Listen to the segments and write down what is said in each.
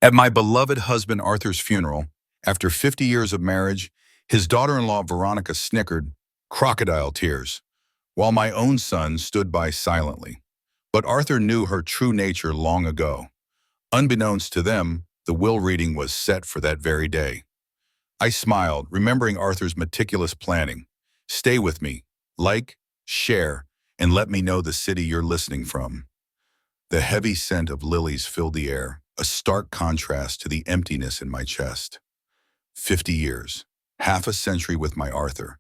At my beloved husband Arthur's funeral, after 50 years of marriage, his daughter-in-law Veronica snickered, crocodile tears, while my own son stood by silently. But Arthur knew her true nature long ago. Unbeknownst to them, the will reading was set for that very day. I smiled, remembering Arthur's meticulous planning. Stay with me, like, share, and let me know the city you're listening from. The heavy scent of lilies filled the air, a stark contrast to the emptiness in my chest. 50 years, half a century with my Arthur,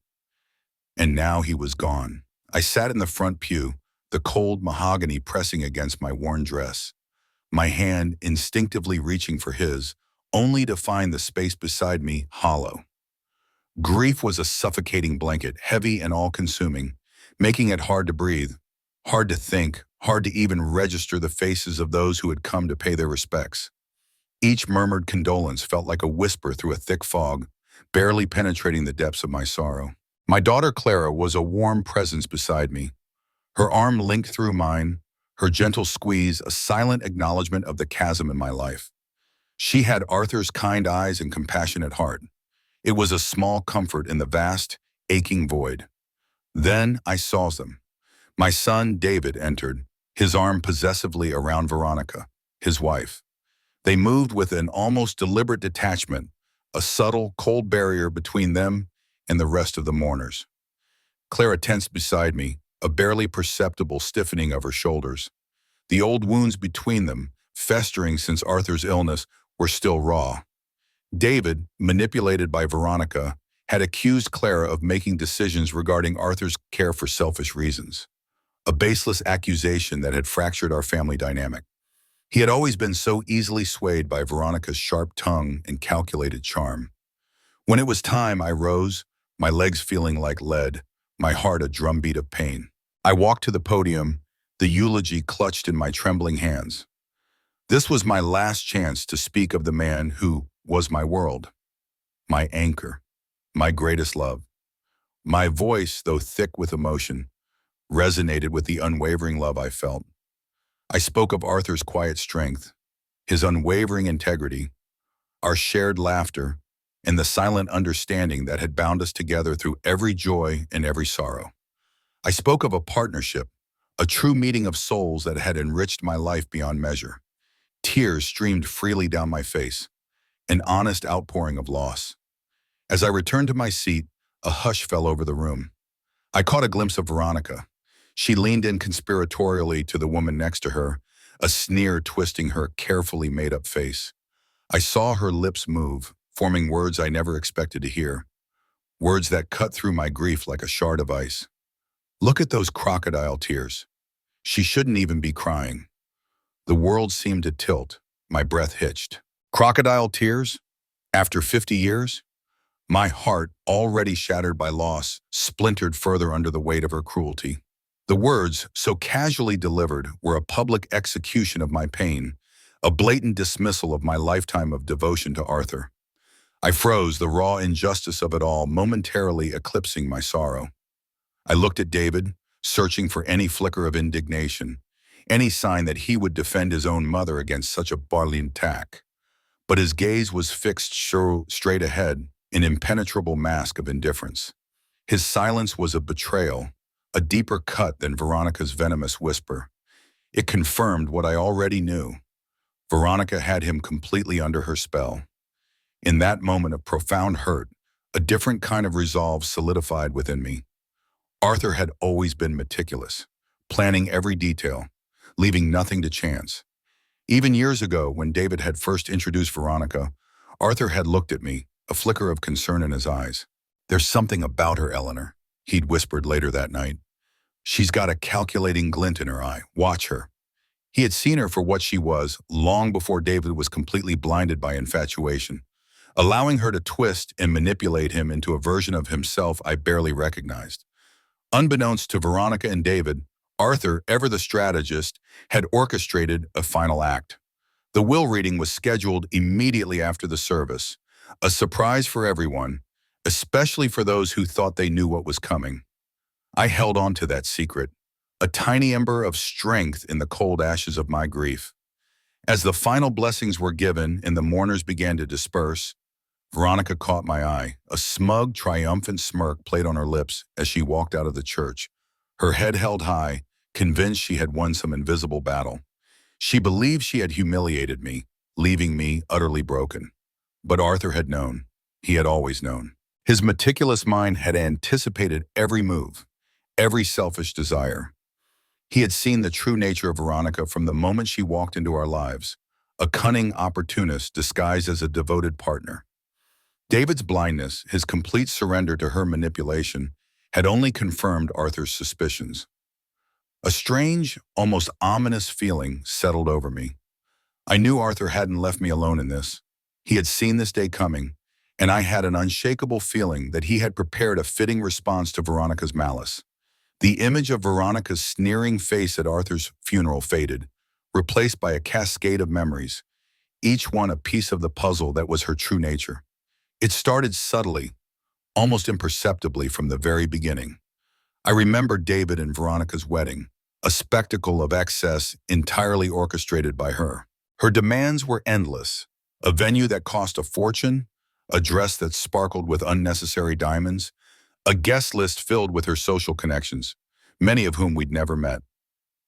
and now he was gone. I sat in the front pew, the cold mahogany pressing against my worn dress, my hand instinctively reaching for his, only to find the space beside me hollow. Grief was a suffocating blanket, heavy and all-consuming, making it hard to breathe, hard to think, hard to even register the faces of those who had come to pay their respects. Each murmured condolence felt like a whisper through a thick fog, barely penetrating the depths of my sorrow. My daughter Clara was a warm presence beside me, her arm linked through mine, her gentle squeeze a silent acknowledgement of the chasm in my life. She had Arthur's kind eyes and compassionate heart. It was a small comfort in the vast, aching void. Then I saw them. My son David entered, his arm possessively around Veronica, his wife. They moved with an almost deliberate detachment, a subtle, cold barrier between them and the rest of the mourners. Clara tensed beside me, a barely perceptible stiffening of her shoulders. The old wounds between them, festering since Arthur's illness, were still raw. David, manipulated by Veronica, had accused Clara of making decisions regarding Arthur's care for selfish reasons, a baseless accusation that had fractured our family dynamic. He had always been so easily swayed by Veronica's sharp tongue and calculated charm. When it was time, I rose, my legs feeling like lead, my heart a drumbeat of pain. I walked to the podium, the eulogy clutched in my trembling hands. This was my last chance to speak of the man who was my world, my anchor, my greatest love. My voice, though thick with emotion, resonated with the unwavering love I felt. I spoke of Arthur's quiet strength, his unwavering integrity, our shared laughter, and the silent understanding that had bound us together through every joy and every sorrow. I spoke of a partnership, a true meeting of souls that had enriched my life beyond measure. Tears streamed freely down my face, an honest outpouring of loss. As I returned to my seat, a hush fell over the room. I caught a glimpse of Veronica. She leaned in conspiratorially to the woman next to her, a sneer twisting her carefully made-up face. I saw her lips move, forming words I never expected to hear, words that cut through my grief like a shard of ice. Look at those crocodile tears. She shouldn't even be crying. The world seemed to tilt, my breath hitched. Crocodile tears? After 50 years? My heart, already shattered by loss, splintered further under the weight of her cruelty. The words, so casually delivered, were a public execution of my pain, a blatant dismissal of my lifetime of devotion to Arthur. I froze, the raw injustice of it all momentarily eclipsing my sorrow. I looked at David, searching for any flicker of indignation, any sign that he would defend his own mother against such a barley attack. But his gaze was fixed straight ahead, an impenetrable mask of indifference. His silence was a betrayal, a deeper cut than Veronica's venomous whisper. It confirmed what I already knew. Veronica had him completely under her spell. In that moment of profound hurt, a different kind of resolve solidified within me. Arthur had always been meticulous, planning every detail, leaving nothing to chance. Even years ago, when David had first introduced Veronica, Arthur had looked at me, a flicker of concern in his eyes. "There's something about her, Eleanor," he'd whispered later that night. "She's got a calculating glint in her eye. Watch her." He had seen her for what she was long before David was completely blinded by infatuation, allowing her to twist and manipulate him into a version of himself I barely recognized. Unbeknownst to Veronica and David, Arthur, ever the strategist, had orchestrated a final act. The will reading was scheduled immediately after the service, a surprise for everyone, especially for those who thought they knew what was coming. I held on to that secret, a tiny ember of strength in the cold ashes of my grief. As the final blessings were given and the mourners began to disperse, Veronica caught my eye. A smug, triumphant smirk played on her lips as she walked out of the church, her head held high, convinced she had won some invisible battle. She believed she had humiliated me, leaving me utterly broken. But Arthur had known. He had always known. His meticulous mind had anticipated every move, every selfish desire. He had seen the true nature of Veronica from the moment she walked into our lives, a cunning opportunist disguised as a devoted partner. David's blindness, his complete surrender to her manipulation, had only confirmed Arthur's suspicions. A strange, almost ominous feeling settled over me. I knew Arthur hadn't left me alone in this. He had seen this day coming, and I had an unshakable feeling that he had prepared a fitting response to Veronica's malice. The image of Veronica's sneering face at Arthur's funeral faded, replaced by a cascade of memories, each one a piece of the puzzle that was her true nature. It started subtly, almost imperceptibly from the very beginning. I remembered David and Veronica's wedding, a spectacle of excess entirely orchestrated by her. Her demands were endless, a venue that cost a fortune, a dress that sparkled with unnecessary diamonds, a guest list filled with her social connections, many of whom we'd never met.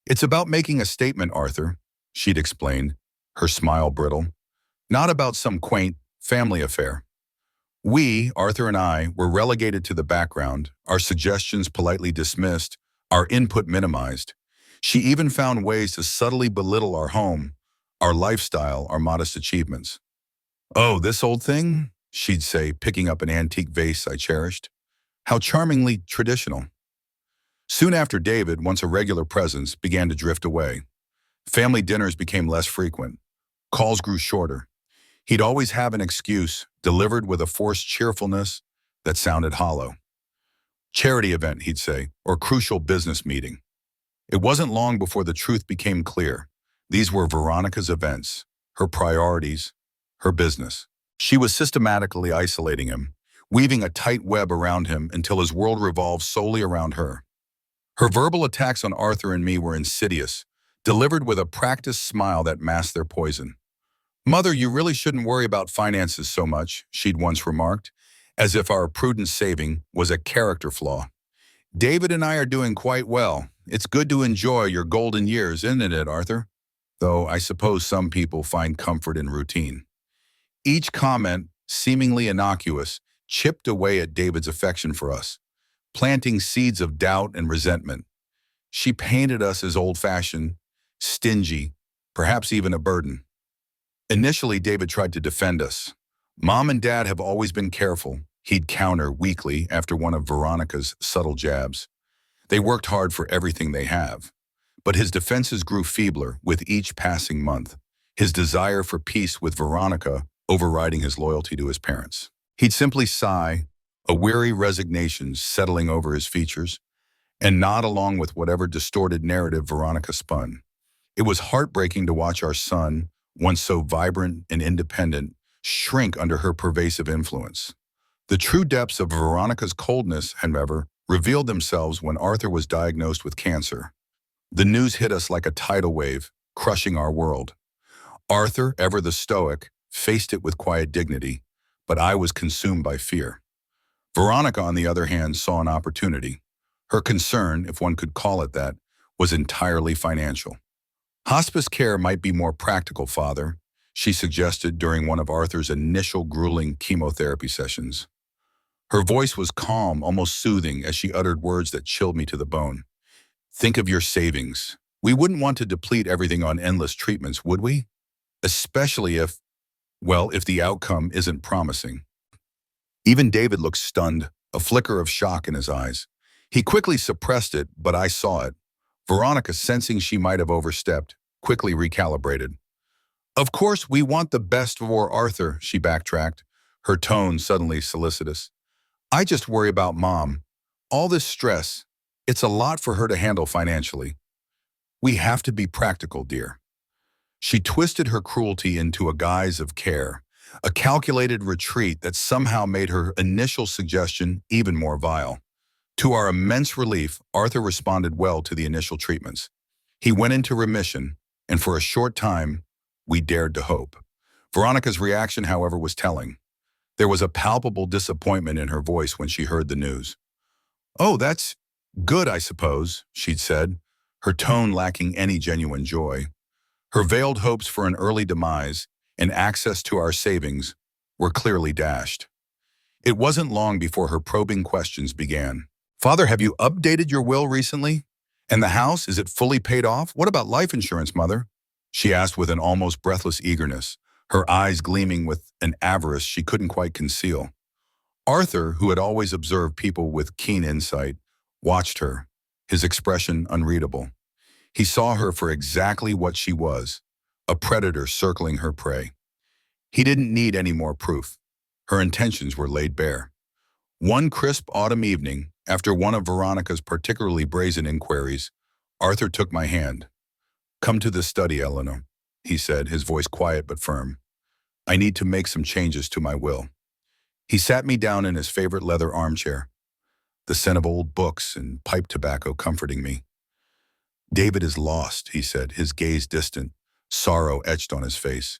"It's about making a statement, Arthur," she'd explained, her smile brittle. "Not about some quaint family affair." We, Arthur and I, were relegated to the background, our suggestions politely dismissed, our input minimized. She even found ways to subtly belittle our home, our lifestyle, our modest achievements. "Oh, this old thing?" she'd say, picking up an antique vase I cherished. "How charmingly traditional." Soon after David, once a regular presence, began to drift away. Family dinners became less frequent. Calls grew shorter. He'd always have an excuse, delivered with a forced cheerfulness that sounded hollow. "Charity event," he'd say, or crucial business meeting. It wasn't long before the truth became clear. These were Veronica's events, her priorities, her business. She was systematically isolating him, weaving a tight web around him until his world revolved solely around her. Her verbal attacks on Arthur and me were insidious, delivered with a practiced smile that masked their poison. "Mother, you really shouldn't worry about finances so much," she'd once remarked, as if our prudent saving was a character flaw. "David and I are doing quite well. It's good to enjoy your golden years, isn't it, Arthur? Though I suppose some people find comfort in routine." Each comment, seemingly innocuous, chipped away at David's affection for us, planting seeds of doubt and resentment. She painted us as old-fashioned, stingy, perhaps even a burden. Initially, David tried to defend us. "Mom and Dad have always been careful," he'd counter weakly after one of Veronica's subtle jabs. "They worked hard for everything they have." But his defenses grew feebler with each passing month, his desire for peace with Veronica overriding his loyalty to his parents. He'd simply sigh, a weary resignation settling over his features, and nod along with whatever distorted narrative Veronica spun. It was heartbreaking to watch our son, once so vibrant and independent, shrink under her pervasive influence. The true depths of Veronica's coldness, however, revealed themselves when Arthur was diagnosed with cancer. The news hit us like a tidal wave, crushing our world. Arthur, ever the stoic, faced it with quiet dignity, but I was consumed by fear. Veronica, on the other hand, saw an opportunity. Her concern, if one could call it that, was entirely financial. "Hospice care might be more practical, Father," she suggested during one of Arthur's initial grueling chemotherapy sessions. Her voice was calm, almost soothing, as she uttered words that chilled me to the bone. "Think of your savings. We wouldn't want to deplete everything on endless treatments, would we? Especially if the outcome isn't promising." Even David looked stunned, a flicker of shock in his eyes. He quickly suppressed it, but I saw it. Veronica, sensing she might have overstepped, quickly recalibrated. "Of course, we want the best for Arthur," she backtracked, her tone suddenly solicitous. "I just worry about Mom. All this stress, it's a lot for her to handle financially. We have to be practical, dear." She twisted her cruelty into a guise of care, a calculated retreat that somehow made her initial suggestion even more vile. To our immense relief, Arthur responded well to the initial treatments. He went into remission, and for a short time, we dared to hope. Veronica's reaction, however, was telling. There was a palpable disappointment in her voice when she heard the news. "Oh, that's good, I suppose," she'd said, her tone lacking any genuine joy. Her veiled hopes for an early demise and access to our savings were clearly dashed. It wasn't long before her probing questions began. "Father, have you updated your will recently? And the house, is it fully paid off? What about life insurance, Mother?" She asked with an almost breathless eagerness, her eyes gleaming with an avarice she couldn't quite conceal. Arthur, who had always observed people with keen insight, watched her, his expression unreadable. He saw her for exactly what she was, a predator circling her prey. He didn't need any more proof. Her intentions were laid bare. One crisp autumn evening, after one of Veronica's particularly brazen inquiries, Arthur took my hand. "Come to the study, Eleanor," he said, his voice quiet but firm. "I need to make some changes to my will." He sat me down in his favorite leather armchair, the scent of old books and pipe tobacco comforting me. "David is lost," he said, his gaze distant, sorrow etched on his face.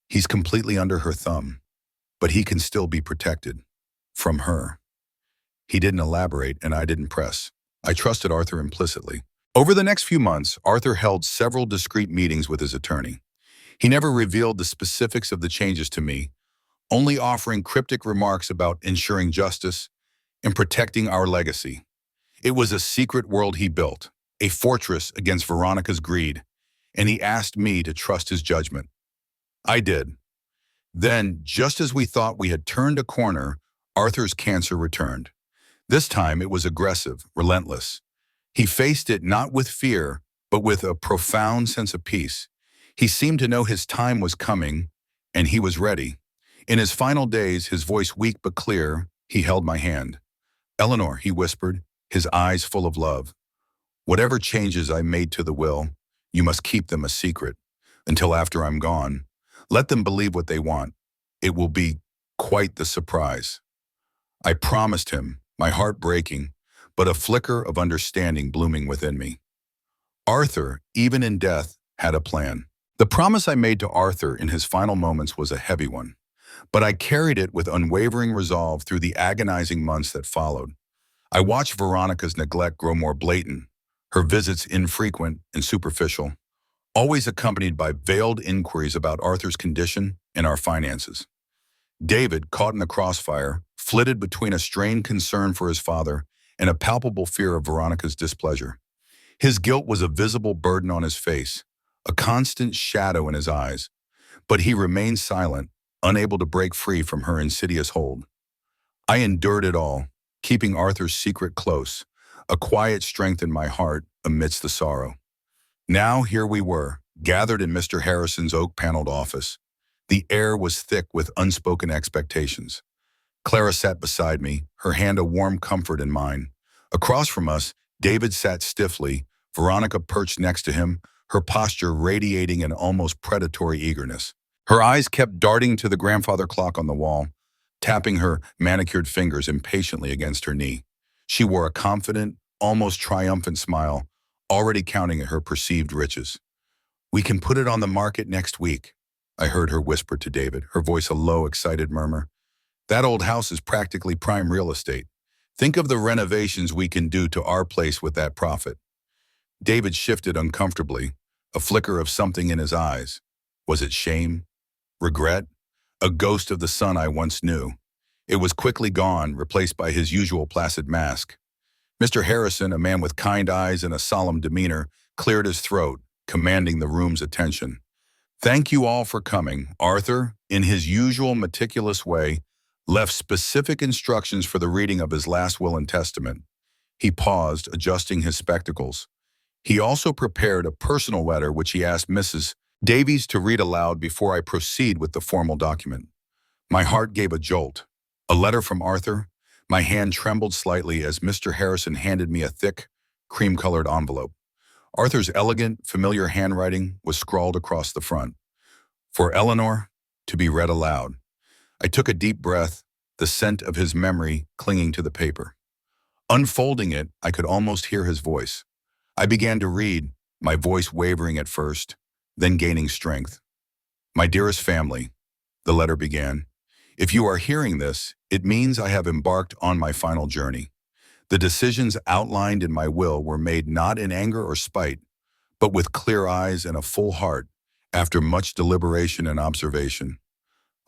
"He's completely under her thumb, but he can still be protected. From her." He didn't elaborate, and I didn't press. I trusted Arthur implicitly. Over the next few months, Arthur held several discreet meetings with his attorney. He never revealed the specifics of the changes to me, only offering cryptic remarks about ensuring justice and protecting our legacy. It was a secret world he built, a fortress against Veronica's greed, and he asked me to trust his judgment. I did. Then, just as we thought we had turned a corner, Arthur's cancer returned. This time it was aggressive, relentless. He faced it not with fear, but with a profound sense of peace. He seemed to know his time was coming, and he was ready. In his final days, his voice weak but clear, he held my hand. "Eleanor," he whispered, his eyes full of love, "whatever changes I made to the will, you must keep them a secret until after I'm gone. Let them believe what they want. It will be quite the surprise." I promised him, my heart breaking, but a flicker of understanding blooming within me. Arthur, even in death, had a plan. The promise I made to Arthur in his final moments was a heavy one, but I carried it with unwavering resolve through the agonizing months that followed. I watched Veronica's neglect grow more blatant, her visits infrequent and superficial, always accompanied by veiled inquiries about Arthur's condition and our finances. David, caught in the crossfire, flitted between a strained concern for his father and a palpable fear of Veronica's displeasure. His guilt was a visible burden on his face, a constant shadow in his eyes, but he remained silent, unable to break free from her insidious hold. I endured it all, keeping Arthur's secret close, a quiet strength in my heart amidst the sorrow. Now here we were, gathered in Mr. Harrison's oak-paneled office. The air was thick with unspoken expectations. Clara sat beside me, her hand a warm comfort in mine. Across from us, David sat stiffly, Veronica perched next to him, her posture radiating an almost predatory eagerness. Her eyes kept darting to the grandfather clock on the wall, tapping her manicured fingers impatiently against her knee. She wore a confident, almost triumphant smile, already counting her perceived riches. "We can put it on the market next week," I heard her whisper to David, her voice a low, excited murmur. "That old house is practically prime real estate. Think of the renovations we can do to our place with that profit." David shifted uncomfortably, a flicker of something in his eyes. Was it shame? Regret? A ghost of the son I once knew. It was quickly gone, replaced by his usual placid mask. Mr. Harrison, a man with kind eyes and a solemn demeanor, cleared his throat, commanding the room's attention. "Thank you all for coming." Arthur, in his usual meticulous way, left specific instructions for the reading of his last will and testament. He paused, adjusting his spectacles. He also prepared a personal letter which he asked Mrs. Davies to read aloud before I proceed with the formal document. My heart gave a jolt. A letter from Arthur? My hand trembled slightly as Mr. Harrison handed me a thick, cream-colored envelope. Arthur's elegant, familiar handwriting was scrawled across the front. "For Eleanor, to be read aloud." I took a deep breath, the scent of his memory clinging to the paper. Unfolding it, I could almost hear his voice. I began to read, my voice wavering at first, then gaining strength. My dearest family, the letter began, if you are hearing this, it means I have embarked on my final journey. The decisions outlined in my will were made not in anger or spite, but with clear eyes and a full heart, after much deliberation and observation.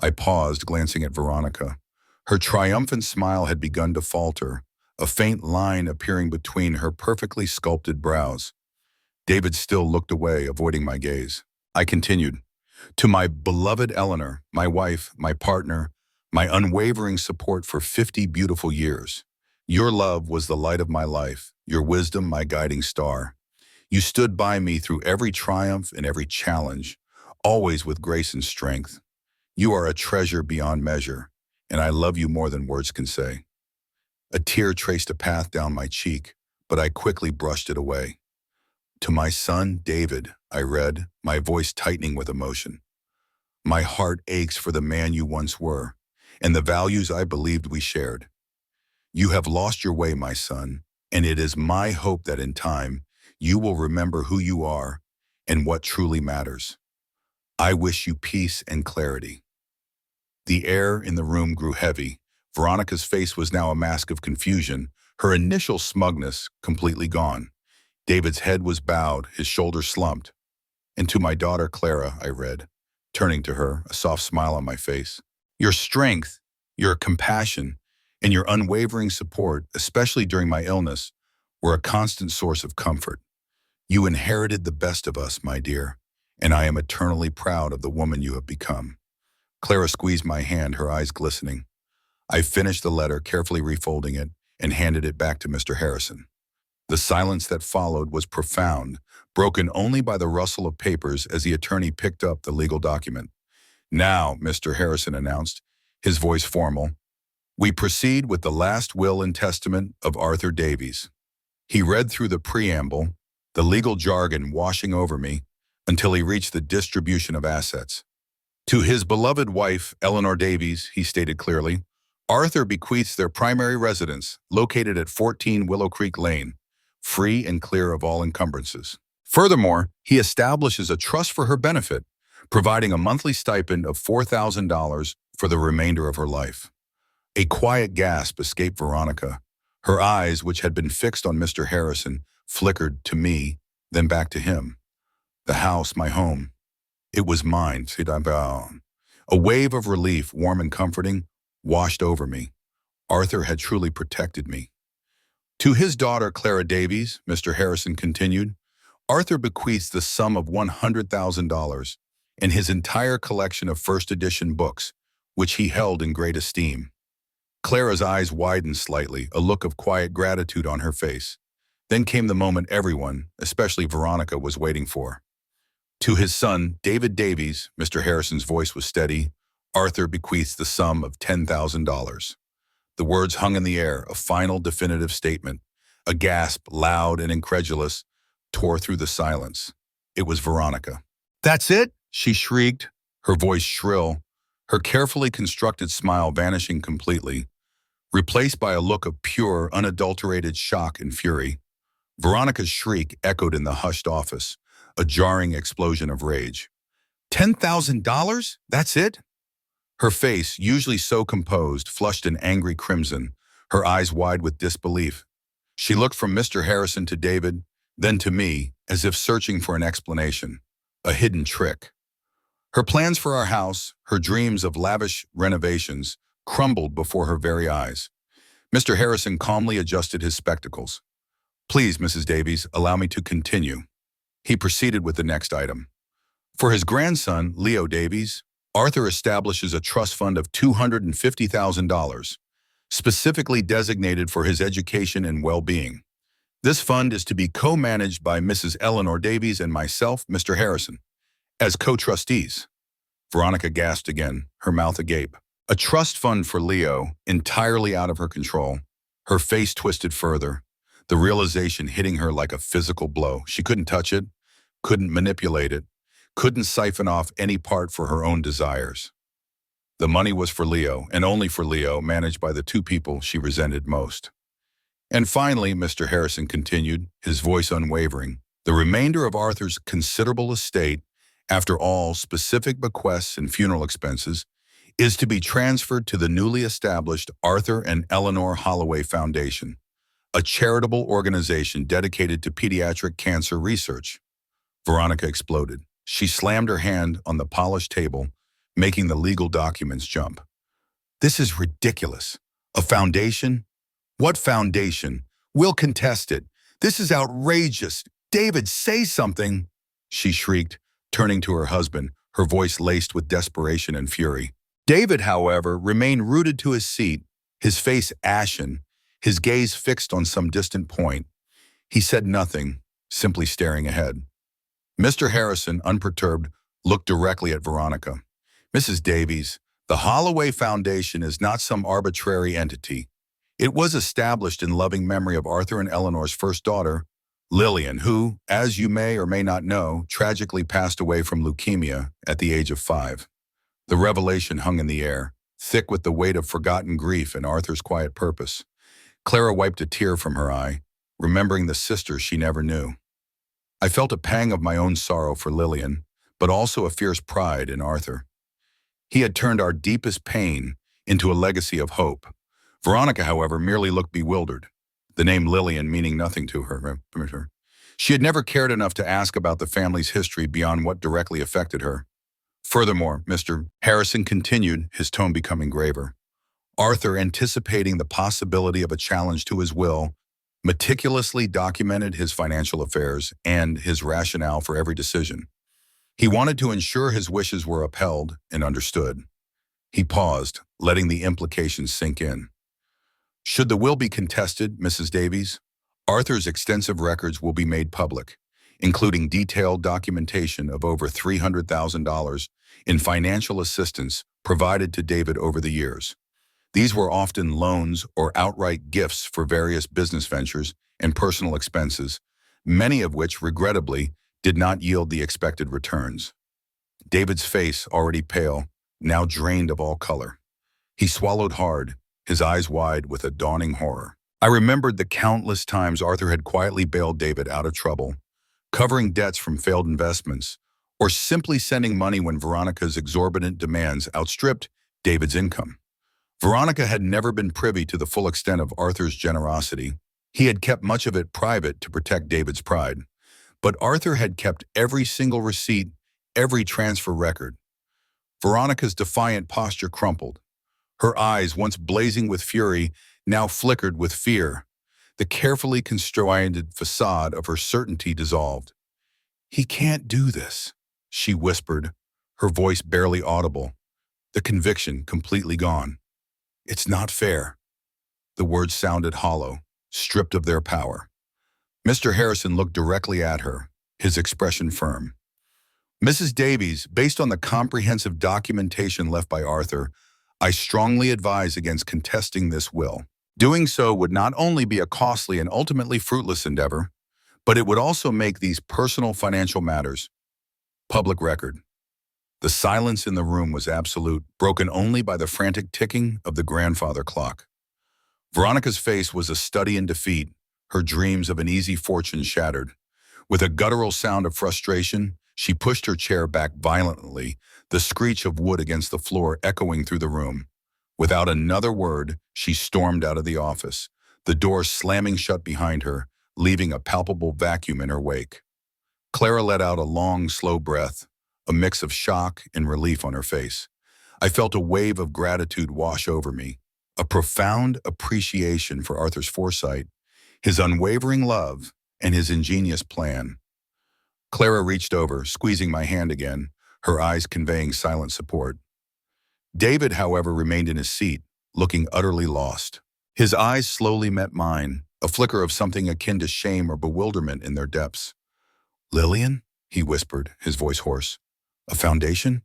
I paused, glancing at Veronica. Her triumphant smile had begun to falter, a faint line appearing between her perfectly sculpted brows. David still looked away, avoiding my gaze. I continued, to my beloved Eleanor, my wife, my partner, my unwavering support for 50 beautiful years. Your love was the light of my life, your wisdom my guiding star. You stood by me through every triumph and every challenge, always with grace and strength. You are a treasure beyond measure, and I love you more than words can say. A tear traced a path down my cheek, but I quickly brushed it away. To my son, David, I read, my voice tightening with emotion. My heart aches for the man you once were, and the values I believed we shared. You have lost your way, my son, and it is my hope that in time, you will remember who you are and what truly matters. I wish you peace and clarity. The air in the room grew heavy. Veronica's face was now a mask of confusion, her initial smugness completely gone. David's head was bowed, his shoulders slumped. And to my daughter Clara, I read, turning to her, a soft smile on my face. Your strength, your compassion, and your unwavering support, especially during my illness, were a constant source of comfort. You inherited the best of us, my dear, and I am eternally proud of the woman you have become. Clara squeezed my hand, her eyes glistening. I finished the letter, carefully refolding it, and handed it back to Mr. Harrison. The silence that followed was profound, broken only by the rustle of papers as the attorney picked up the legal document. Now, Mr. Harrison announced, his voice formal, we proceed with the last will and testament of Arthur Davies. He read through the preamble, the legal jargon washing over me, until he reached the distribution of assets. To his beloved wife, Eleanor Davies, he stated clearly, Arthur bequeaths their primary residence, located at 14 Willow Creek Lane, free and clear of all encumbrances. Furthermore, he establishes a trust for her benefit, providing a monthly stipend of $4,000 for the remainder of her life. A quiet gasp escaped Veronica. Her eyes, which had been fixed on Mr. Harrison, flickered to me, then back to him. The house, my home. It was mine, A wave of relief, warm and comforting, washed over me. Arthur had truly protected me. To his daughter, Clara Davies, Mr. Harrison continued, Arthur bequeaths the sum of $100,000 and his entire collection of first edition books, which he held in great esteem. Clara's eyes widened slightly, a look of quiet gratitude on her face. Then came the moment everyone, especially Veronica, was waiting for. To his son, David Davies, Mr. Harrison's voice was steady, Arthur bequeaths the sum of $10,000. The words hung in the air, a final definitive statement. A gasp, loud and incredulous, tore through the silence. It was Veronica. That's it? She shrieked, her voice shrill, her carefully constructed smile vanishing completely, replaced by a look of pure, unadulterated shock and fury. Veronica's shriek echoed in the hushed office, a jarring explosion of rage. $10,000? That's it? Her face, usually so composed, flushed an angry crimson, her eyes wide with disbelief. She looked from Mr. Harrison to David, then to me, as if searching for an explanation, a hidden trick. Her plans for our house, her dreams of lavish renovations, crumbled before her very eyes. Mr. Harrison calmly adjusted his spectacles. Please, Mrs. Davies, allow me to continue. He proceeded with the next item. For his grandson, Leo Davies, Arthur establishes a trust fund of $250,000, specifically designated for his education and well-being. This fund is to be co-managed by Mrs. Eleanor Davies and myself, Mr. Harrison, as co-trustees. Veronica gasped again, her mouth agape. A trust fund for Leo, entirely out of her control. Her face twisted further, the realization hitting her like a physical blow. She couldn't touch it, couldn't manipulate it, couldn't siphon off any part for her own desires. The money was for Leo, and only for Leo, managed by the two people she resented most. And finally, Mr. Harrison continued, his voice unwavering, the remainder of Arthur's considerable estate After all, specific bequests and funeral expenses is to be transferred to the newly established Arthur and Eleanor Holloway Foundation, a charitable organization dedicated to pediatric cancer research. Veronica exploded. She slammed her hand on the polished table, making the legal documents jump. This is ridiculous. A foundation? What foundation? We'll contest it. This is outrageous. David, say something, she shrieked, turning to her husband, her voice laced with desperation and fury. David, however, remained rooted to his seat, his face ashen, his gaze fixed on some distant point. He said nothing, simply staring ahead. Mr. Harrison, unperturbed, looked directly at Veronica. Mrs. Davies, the Holloway Foundation is not some arbitrary entity. It was established in loving memory of Arthur and Eleanor's first daughter, Lillian, who, as you may or may not know, tragically passed away from leukemia at the age of 5. The revelation hung in the air, thick with the weight of forgotten grief and Arthur's quiet purpose. Clara wiped a tear from her eye, remembering the sister she never knew. I felt a pang of my own sorrow for Lillian, but also a fierce pride in Arthur. He had turned our deepest pain into a legacy of hope. Veronica, however, merely looked bewildered, the name Lillian meaning nothing to her. She had never cared enough to ask about the family's history beyond what directly affected her. Furthermore, Mr. Harrison continued, his tone becoming graver. Arthur, anticipating the possibility of a challenge to his will, meticulously documented his financial affairs and his rationale for every decision. He wanted to ensure his wishes were upheld and understood. He paused, letting the implications sink in. Should the will be contested, Mrs. Davies, Arthur's extensive records will be made public, including detailed documentation of over $300,000 in financial assistance provided to David over the years. These were often loans or outright gifts for various business ventures and personal expenses, many of which, regrettably, did not yield the expected returns. David's face, already pale, now drained of all color. He swallowed hard, his eyes wide with a dawning horror. I remembered the countless times Arthur had quietly bailed David out of trouble, covering debts from failed investments, or simply sending money when Veronica's exorbitant demands outstripped David's income. Veronica had never been privy to the full extent of Arthur's generosity. He had kept much of it private to protect David's pride. But Arthur had kept every single receipt, every transfer record. Veronica's defiant posture crumpled. Her eyes, once blazing with fury, now flickered with fear. The carefully constructed facade of her certainty dissolved. "He can't do this," she whispered, her voice barely audible, the conviction completely gone. "It's not fair." The words sounded hollow, stripped of their power. Mr. Harrison looked directly at her, his expression firm. "Mrs. Davies, based on the comprehensive documentation left by Arthur, I strongly advise against contesting this will. Doing so would not only be a costly and ultimately fruitless endeavor, but it would also make these personal financial matters public record." The silence in the room was absolute, broken only by the frantic ticking of the grandfather clock. Veronica's face was a study in defeat, her dreams of an easy fortune shattered. With a guttural sound of frustration, she pushed her chair back violently, the screech of wood against the floor echoing through the room. Without another word, she stormed out of the office, the door slamming shut behind her, leaving a palpable vacuum in her wake. Clara let out a long, slow breath, a mix of shock and relief on her face. I felt a wave of gratitude wash over me, a profound appreciation for Arthur's foresight, his unwavering love, and his ingenious plan. Clara reached over, squeezing my hand again, her eyes conveying silent support. David, however, remained in his seat, looking utterly lost. His eyes slowly met mine, a flicker of something akin to shame or bewilderment in their depths. "Lillian?" he whispered, his voice hoarse. "A foundation?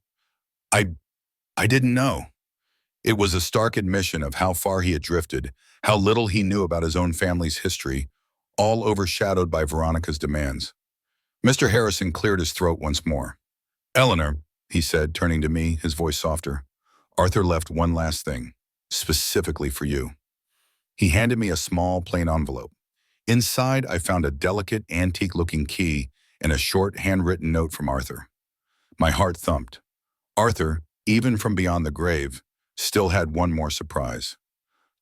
I didn't know." It was a stark admission of how far he had drifted, how little he knew about his own family's history, all overshadowed by Veronica's demands. Mr. Harrison cleared his throat once more. "Eleanor," he said, turning to me, his voice softer, "Arthur left one last thing, specifically for you." He handed me a small, plain envelope. Inside, I found a delicate, antique-looking key and a short, handwritten note from Arthur. My heart thumped. Arthur, even from beyond the grave, still had one more surprise.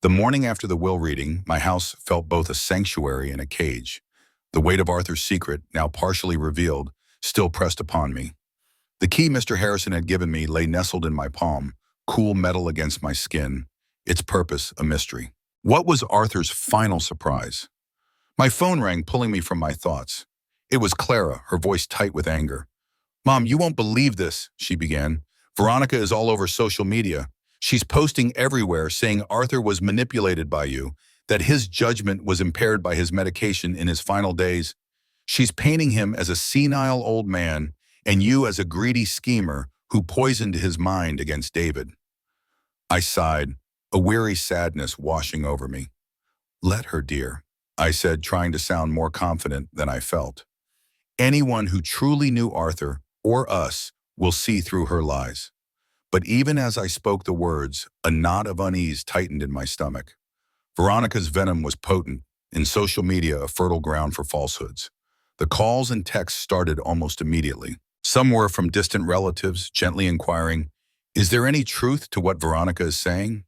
The morning after the will reading, my house felt both a sanctuary and a cage. The weight of Arthur's secret, now partially revealed, still pressed upon me. The key Mr. Harrison had given me lay nestled in my palm, cool metal against my skin, its purpose a mystery. What was Arthur's final surprise? My phone rang, pulling me from my thoughts. It was Clara, her voice tight with anger. "Mom, you won't believe this," she began. "Veronica is all over social media. She's posting everywhere saying Arthur was manipulated by you, that his judgment was impaired by his medication in his final days. She's painting him as a senile old man and you as a greedy schemer who poisoned his mind against David." I sighed, a weary sadness washing over me. "Let her, dear," I said, trying to sound more confident than I felt. "Anyone who truly knew Arthur, or us, will see through her lies." But even as I spoke the words, a knot of unease tightened in my stomach. Veronica's venom was potent, and social media a fertile ground for falsehoods. The calls and texts started almost immediately. Some were from distant relatives, gently inquiring, "Is there any truth to what Veronica is saying?"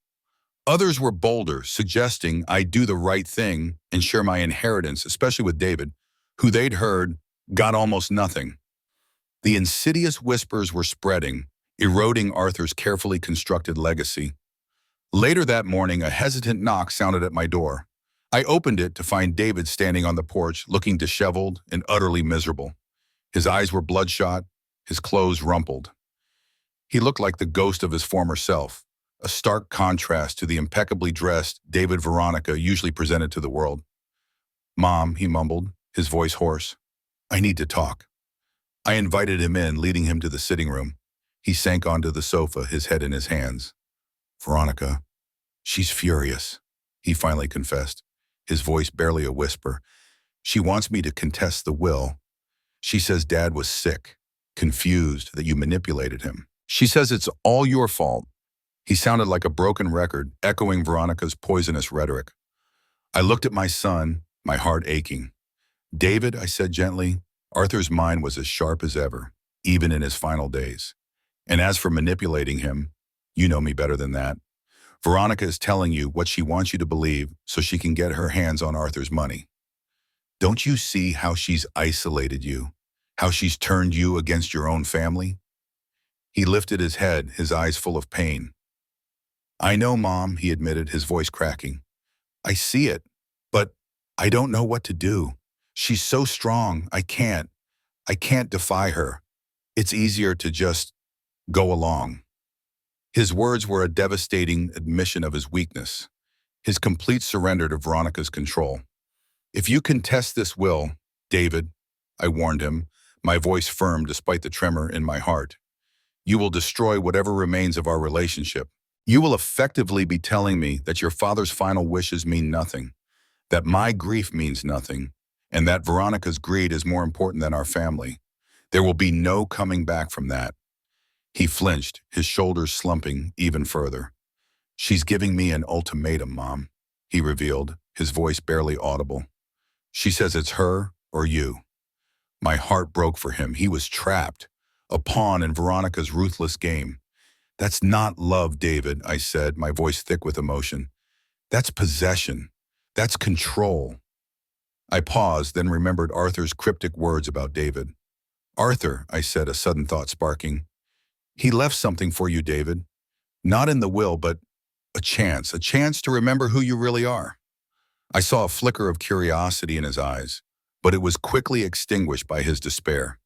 Others were bolder, suggesting I do the right thing and share my inheritance, especially with David, who they'd heard got almost nothing. The insidious whispers were spreading, eroding Arthur's carefully constructed legacy. Later that morning, a hesitant knock sounded at my door. I opened it to find David standing on the porch, looking disheveled and utterly miserable. His eyes were bloodshot, his clothes rumpled. He looked like the ghost of his former self, a stark contrast to the impeccably dressed David Veronica usually presented to the world. "Mom," he mumbled, his voice hoarse. "I need to talk." I invited him in, leading him to the sitting room. He sank onto the sofa, his head in his hands. "Veronica, she's furious," he finally confessed, his voice barely a whisper. "She wants me to contest the will. She says Dad was sick, confused that you manipulated him. She says it's all your fault." He sounded like a broken record, echoing Veronica's poisonous rhetoric. I looked at my son, my heart aching. "David," I said gently, "Arthur's mind was as sharp as ever, even in his final days. And as for manipulating him, you know me better than that. Veronica is telling you what she wants you to believe so she can get her hands on Arthur's money. Don't you see how she's isolated you? How she's turned you against your own family?" He lifted his head, his eyes full of pain. "I know, Mom," he admitted, his voice cracking. "I see it, but I don't know what to do. She's so strong, I can't defy her. It's easier to just go along." His words were a devastating admission of his weakness, his complete surrender to Veronica's control. "If you contest this will, David," I warned him, my voice firm despite the tremor in my heart, "you will destroy whatever remains of our relationship. You will effectively be telling me that your father's final wishes mean nothing, that my grief means nothing, and that Veronica's greed is more important than our family. There will be no coming back from that." He flinched, his shoulders slumping even further. "She's giving me an ultimatum, Mom," he revealed, his voice barely audible. "She says it's her or you." My heart broke for him. He was trapped, a pawn in Veronica's ruthless game. "That's not love, David," I said, my voice thick with emotion. "That's possession. That's control." I paused, then remembered Arthur's cryptic words about David. "Arthur," I said, a sudden thought sparking. "He left something for you, David. Not in the will, but a chance to remember who you really are." I saw a flicker of curiosity in his eyes, but it was quickly extinguished by his despair.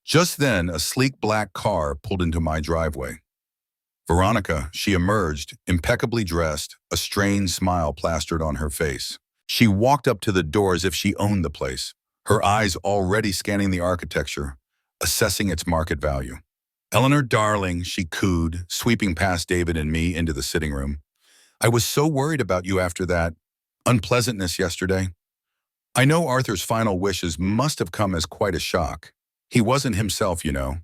Just then, a sleek black car pulled into my driveway. Veronica, she emerged, impeccably dressed, a strained smile plastered on her face. She walked up to the door as if she owned the place, her eyes already scanning the architecture, assessing its market value. "Eleanor, darling," she cooed, sweeping past David and me into the sitting room. "I was so worried about you after that unpleasantness yesterday. I know Arthur's final wishes must have come as quite a shock. He wasn't himself, you know."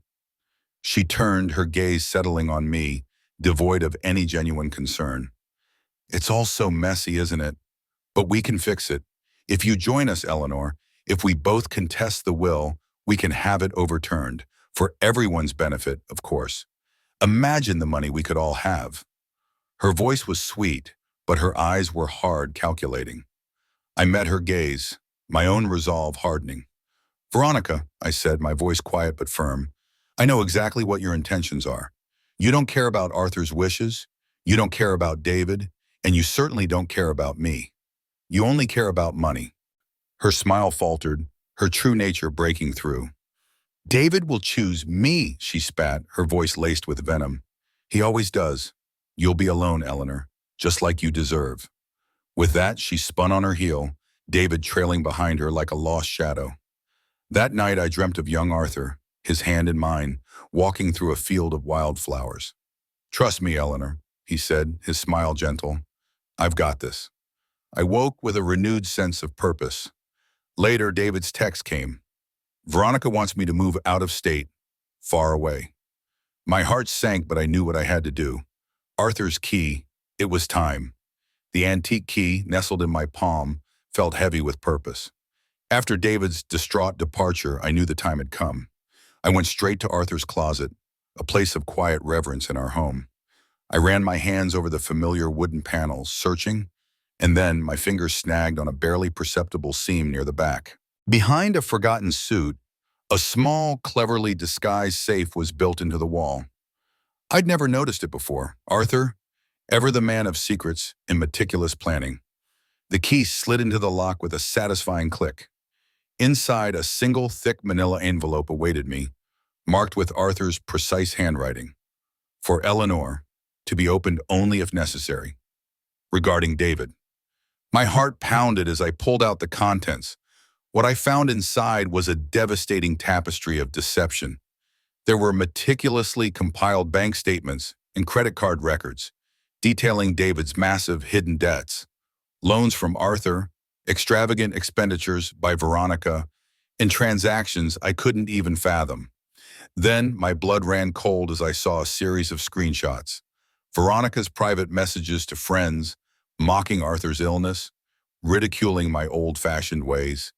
She turned, her gaze settling on me, devoid of any genuine concern. "It's all so messy, isn't it? But we can fix it. If you join us, Eleanor, if we both contest the will, we can have it overturned. For everyone's benefit, of course. Imagine the money we could all have. Her voice was sweet, but her eyes were hard, calculating. I met her gaze, my own resolve hardening. Veronica, I said, my voice quiet but firm, I know exactly what your intentions are. You don't care about Arthur's wishes, you don't care about David, and you certainly don't care about me. You only care about money. Her smile faltered, her true nature breaking through. David will choose me, she spat, her voice laced with venom. He always does. You'll be alone, Eleanor, just like you deserve. With that, she spun on her heel, David trailing behind her like a lost shadow. That night I dreamt of young Arthur, his hand in mine, walking through a field of wildflowers. Trust me, Eleanor, he said, his smile gentle. I've got this. I woke with a renewed sense of purpose. Later, David's text came. Veronica wants me to move out of state, far away. My heart sank, but I knew what I had to do. Arthur's key, it was time. The antique key, nestled in my palm, felt heavy with purpose. After David's distraught departure, I knew the time had come. I went straight to Arthur's closet, a place of quiet reverence in our home. I ran my hands over the familiar wooden panels, searching, and then my fingers snagged on a barely perceptible seam near the back. Behind a forgotten suit, a small, cleverly disguised safe was built into the wall. I'd never noticed it before. Arthur, ever the man of secrets and meticulous planning. The key slid into the lock with a satisfying click. Inside, a single thick manila envelope awaited me, marked with Arthur's precise handwriting. For Eleanor, to be opened only if necessary. Regarding David. My heart pounded as I pulled out the contents. What I found inside was a devastating tapestry of deception. There were meticulously compiled bank statements and credit card records, detailing David's massive hidden debts, loans from Arthur, extravagant expenditures by Veronica, and transactions I couldn't even fathom. Then my blood ran cold as I saw a series of screenshots. Veronica's private messages to friends, mocking Arthur's illness, ridiculing my old-fashioned ways,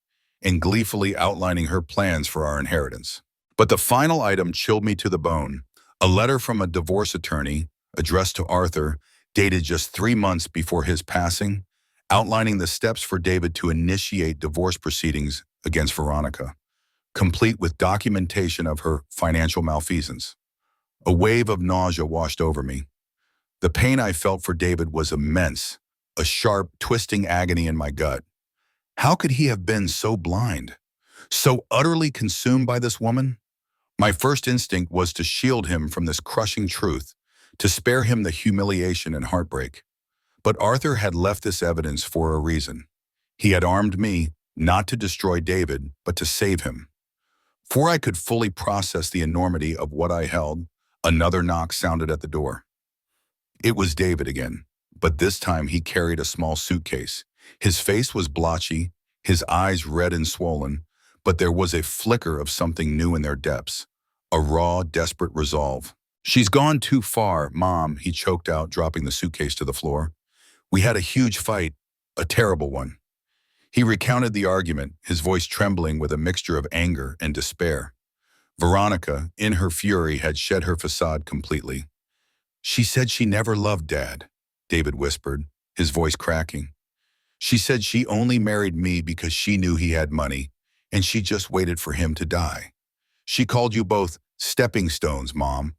and gleefully outlining her plans for our inheritance. But the final item chilled me to the bone, a letter from a divorce attorney addressed to Arthur, dated just 3 months before his passing, outlining the steps for David to initiate divorce proceedings against Veronica, complete with documentation of her financial malfeasance. A wave of nausea washed over me. The pain I felt for David was immense, a sharp, twisting agony in my gut. How could he have been so blind, so utterly consumed by this woman? My first instinct was to shield him from this crushing truth, to spare him the humiliation and heartbreak. But Arthur had left this evidence for a reason. He had armed me, not to destroy David, but to save him. Before I could fully process the enormity of what I held, another knock sounded at the door. It was David again, but this time he carried a small suitcase. His face was blotchy, his eyes red and swollen, but there was a flicker of something new in their depths, a raw, desperate resolve. She's gone too far, Mom, he choked out, dropping the suitcase to the floor. We had a huge fight, a terrible one. He recounted the argument, his voice trembling with a mixture of anger and despair. Veronica, in her fury, had shed her facade completely. She said she never loved Dad, David whispered, his voice cracking. She said she only married me because she knew he had money, and she just waited for him to die. She called you both stepping stones, Mom,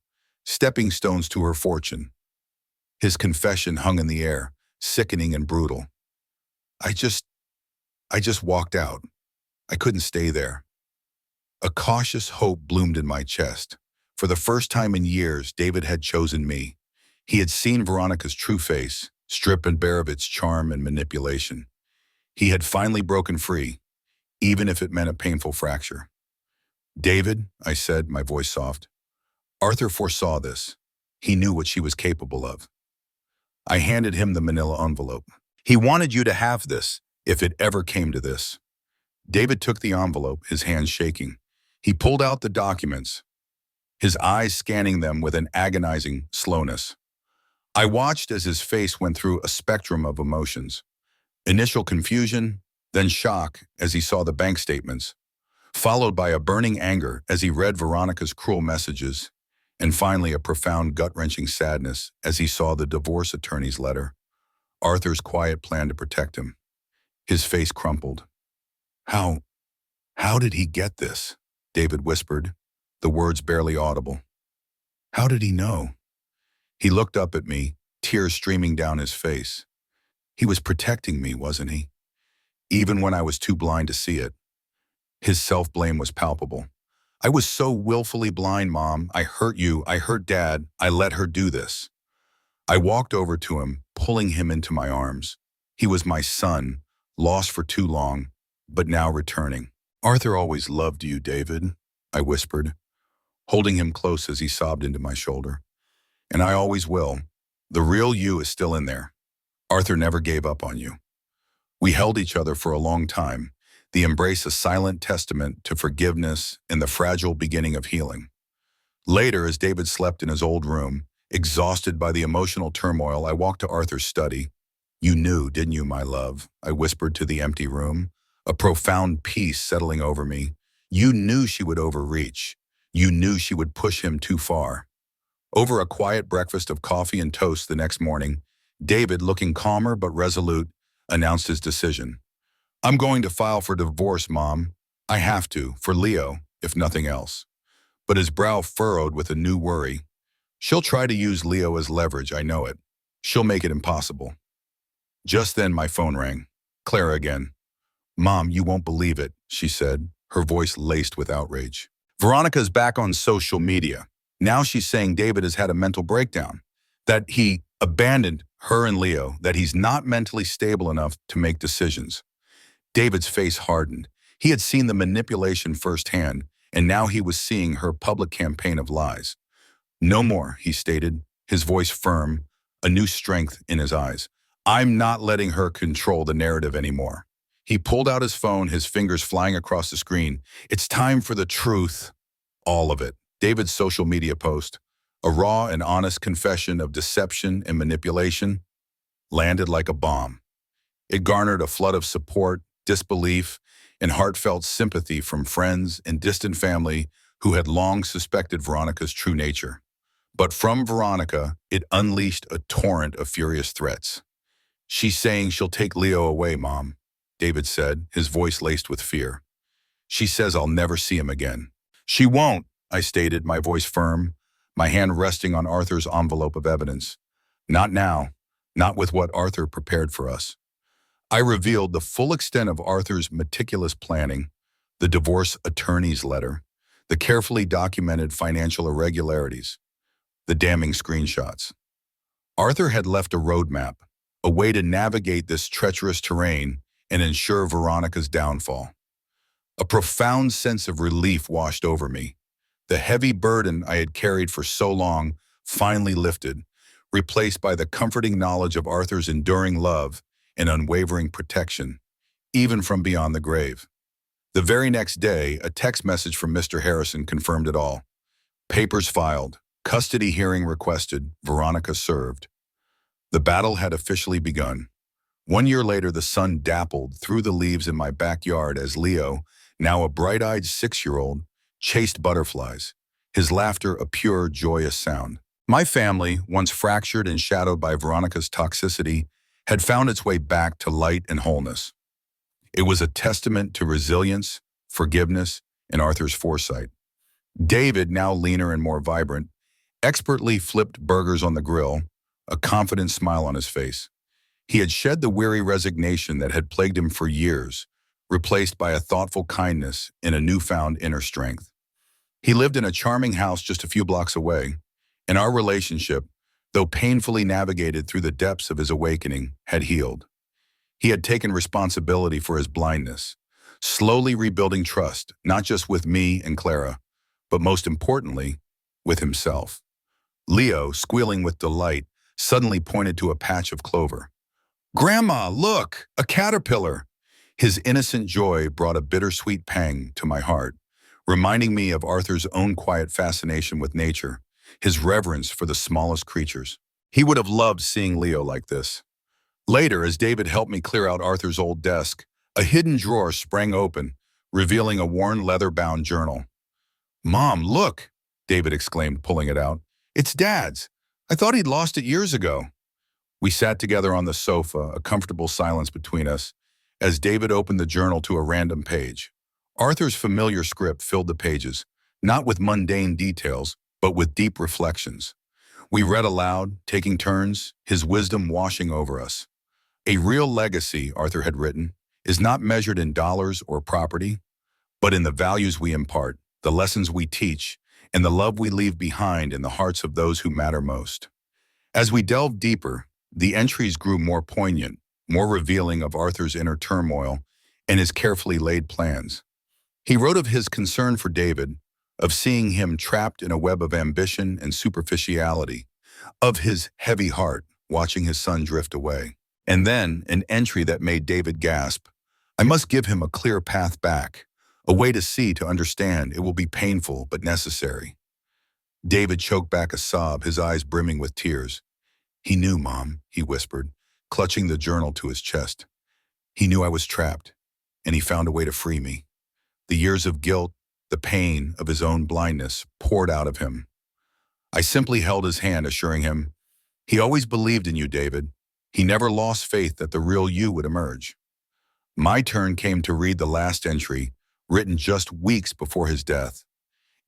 stepping stones to her fortune. His confession hung in the air, sickening and brutal. I just walked out. I couldn't stay there. A cautious hope bloomed in my chest. For the first time in years, David had chosen me. He had seen Veronica's true face, stripped and bare of its charm and manipulation. He had finally broken free, even if it meant a painful fracture. David, I said, my voice soft. Arthur foresaw this. He knew what she was capable of. I handed him the manila envelope. He wanted you to have this, if it ever came to this. David took the envelope, his hands shaking. He pulled out the documents, his eyes scanning them with an agonizing slowness. I watched as his face went through a spectrum of emotions. Initial confusion, then shock as he saw the bank statements. followed by a burning anger as he read Veronica's cruel messages, and finally a profound gut-wrenching sadness as he saw the divorce attorney's letter, Arthur's quiet plan to protect him. His face crumpled. How, how did he get this? David whispered, the words barely audible. How did he know? He looked up at me, tears streaming down his face. He was protecting me, wasn't he? Even when I was too blind to see it. His self-blame was palpable. I was so willfully blind, Mom. I hurt you. I hurt Dad. I let her do this. I walked over to him, pulling him into my arms. He was my son, lost for too long, but now returning. Arthur always loved you, David, I whispered, holding him close as he sobbed into my shoulder. And I always will. The real you is still in there. Arthur never gave up on you. We held each other for a long time, the embrace a silent testament to forgiveness and the fragile beginning of healing. Later, as David slept in his old room, exhausted by the emotional turmoil, I walked to Arthur's study. You knew, didn't you, my love? I whispered to the empty room, a profound peace settling over me. You knew she would overreach. You knew she would push him too far. Over a quiet breakfast of coffee and toast the next morning, David, looking calmer but resolute, announced his decision. I'm going to file for divorce, Mom. I have to, for Leo, if nothing else. But his brow furrowed with a new worry. She'll try to use Leo as leverage, I know it. She'll make it impossible. Just then my phone rang. Clara again. Mom, you won't believe it, she said, her voice laced with outrage. Veronica's back on social media. Now she's saying David has had a mental breakdown, that he abandoned her and Leo, that he's not mentally stable enough to make decisions. David's face hardened. He had seen the manipulation firsthand, and now he was seeing her public campaign of lies. No more, he stated, his voice firm, a new strength in his eyes. I'm not letting her control the narrative anymore. He pulled out his phone, his fingers flying across the screen. It's time for the truth. All of it. David's social media post, a raw and honest confession of deception and manipulation, landed like a bomb. It garnered a flood of support, disbelief, and heartfelt sympathy from friends and distant family who had long suspected Veronica's true nature. But from Veronica, it unleashed a torrent of furious threats. She's saying she'll take Leo away, Mom, David said, his voice laced with fear. She says I'll never see him again. She won't, I stated, my voice firm, my hand resting on Arthur's envelope of evidence. Not now, not with what Arthur prepared for us. I revealed the full extent of Arthur's meticulous planning, the divorce attorney's letter, the carefully documented financial irregularities, the damning screenshots. Arthur had left a roadmap, a way to navigate this treacherous terrain and ensure Veronica's downfall. A profound sense of relief washed over me. The heavy burden I had carried for so long finally lifted, replaced by the comforting knowledge of Arthur's enduring love and unwavering protection, even from beyond the grave. The very next day, a text message from Mr. Harrison confirmed it all. Papers filed, custody hearing requested, Veronica served. The battle had officially begun. 1 year later, the sun dappled through the leaves in my backyard as Leo, now a bright-eyed 6-year-old, chased butterflies, his laughter a pure, joyous sound. My family, once fractured and shadowed by Veronica's toxicity, had found its way back to light and wholeness. It was a testament to resilience, forgiveness, and Arthur's foresight. David, now leaner and more vibrant, expertly flipped burgers on the grill, a confident smile on his face. He had shed the weary resignation that had plagued him for years, replaced by a thoughtful kindness and a newfound inner strength. He lived in a charming house just a few blocks away, and our relationship, though painfully navigated through the depths of his awakening, had healed. He had taken responsibility for his blindness, slowly rebuilding trust, not just with me and Clara, but most importantly, with himself. Leo, squealing with delight, suddenly pointed to a patch of clover. "Grandma, look, a caterpillar!" His innocent joy brought a bittersweet pang to my heart, reminding me of Arthur's own quiet fascination with nature, his reverence for the smallest creatures. He would have loved seeing Leo like this. Later, as David helped me clear out Arthur's old desk, a hidden drawer sprang open, revealing a worn leather-bound journal. "Mom, look!" David exclaimed, pulling it out. "It's Dad's. I thought he'd lost it years ago." We sat together on the sofa, a comfortable silence between us, as David opened the journal to a random page. Arthur's familiar script filled the pages, not with mundane details, but with deep reflections. We read aloud, taking turns, his wisdom washing over us. "A real legacy," Arthur had written, "is not measured in dollars or property, but in the values we impart, the lessons we teach, and the love we leave behind in the hearts of those who matter most." As we delved deeper, the entries grew more poignant, more revealing of Arthur's inner turmoil and his carefully laid plans. He wrote of his concern for David, of seeing him trapped in a web of ambition and superficiality, of his heavy heart watching his son drift away. And then an entry that made David gasp. "I must give him a clear path back, a way to see, to understand. It will be painful, but necessary." David choked back a sob, his eyes brimming with tears. "He knew, Mom," he whispered, clutching the journal to his chest. "He knew I was trapped, and he found a way to free me." The years of guilt, the pain of his own blindness, poured out of him. I simply held his hand, assuring him, "He always believed in you, David. He never lost faith that the real you would emerge." My turn came to read the last entry, written just weeks before his death.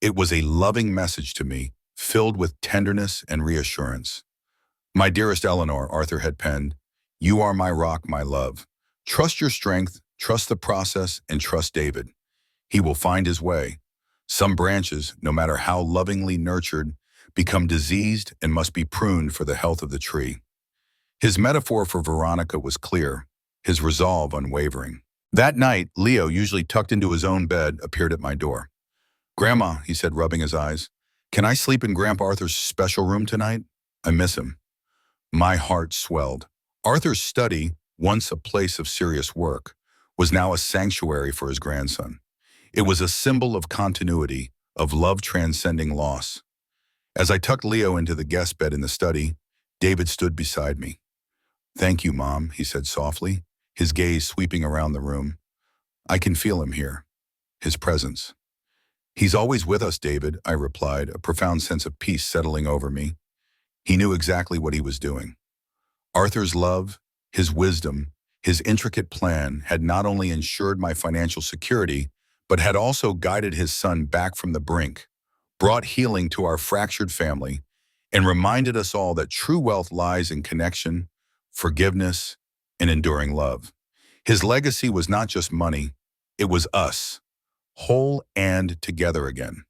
It was a loving message to me, filled with tenderness and reassurance. "My dearest Eleanor," Arthur had penned, "you are my rock, my love. Trust your strength, trust the process, and trust David. He will find his way. Some branches, no matter how lovingly nurtured, become diseased and must be pruned for the health of the tree." His metaphor for Veronica was clear, his resolve unwavering. That night, Leo, usually tucked into his own bed, appeared at my door. "Grandma," he said, rubbing his eyes, "can I sleep in Grandpa Arthur's special room tonight? I miss him." My heart swelled. Arthur's study, once a place of serious work, was now a sanctuary for his grandson. It was a symbol of continuity, of love transcending loss. As I tucked Leo into the guest bed in the study, David stood beside me. "Thank you, Mom," he said softly, his gaze sweeping around the room. "I can feel him here, his presence." "He's always with us, David," I replied, a profound sense of peace settling over me. He knew exactly what he was doing. Arthur's love, his wisdom, his intricate plan had not only ensured my financial security, but had also guided his son back from the brink, brought healing to our fractured family, and reminded us all that true wealth lies in connection, forgiveness, and enduring love. His legacy was not just money, it was us, whole and together again.